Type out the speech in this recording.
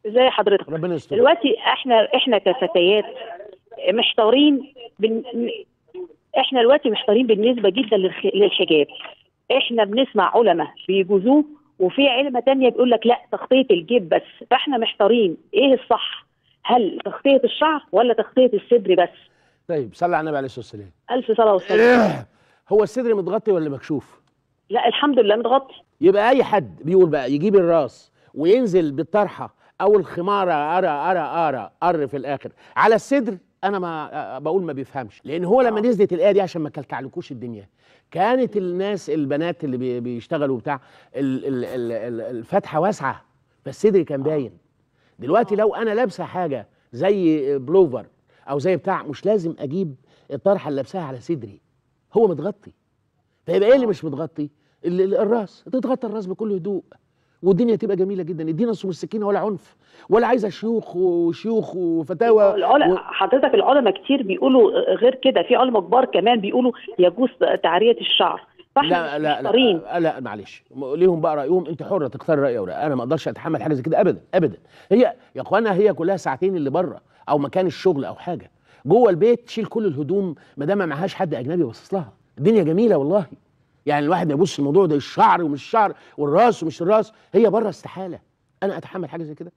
ازي حضرتك؟ ربنا يستر. دلوقتي احنا كفتيات محتارين احنا دلوقتي محتارين بالنسبه جدا للحجاب. احنا بنسمع علماء بيجوزوه، وفي علماء تانية بيقول لك لا تغطيه الجيب بس. فاحنا محتارين ايه الصح، هل تغطيه الشعر ولا تغطيه الصدر بس؟ طيب صلى على النبي عليه الصلاه والسلام. الف صلاه وسلام. هو الصدر متغطي ولا مكشوف؟ لا الحمد لله متغطي. يبقى اي حد بيقول بقى يجيب الراس وينزل بالطرحه او الخماره ار في الاخر على الصدر، انا ما بقول ما بيفهمش. لان هو لما نزلت الايه دي عشان ما كلكعلكوش الدنيا، كانت الناس البنات اللي بيشتغلوا بتاع الفتحه واسعه، فالصدر كان باين. دلوقتي لو انا لابسه حاجه زي بلوفر او زي بتاع، مش لازم اجيب الطرحه اللي لابساها على صدري، هو متغطي. فيبقى ايه اللي مش متغطي؟ الراس. تتغطى الراس بكل هدوء والدنيا تبقى جميله جدا. الدين اصله مش سكينه ولا عنف ولا عايزه شيوخ وفتاوى حضرتك العلماء كتير بيقولوا غير كده، في علماء كبار كمان بيقولوا يجوز تعريه الشعر. لا معلش، ليهم بقى رايهم، انت حره تختار راي او لا. انا ما اقدرش اتحمل حاجه زي كده ابدا ابدا. هي يا اخوانا هي كلها ساعتين اللي بره او مكان الشغل او حاجه. جوه البيت تشيل كل الهدوم ما دام ما معهاش حد اجنبي باصص لها. الدنيا جميله والله. يعني الواحد يبص الموضوع ده الشعر ومش الشعر والراس ومش الراس، هي بره استحاله انا اتحمل حاجه زي كده.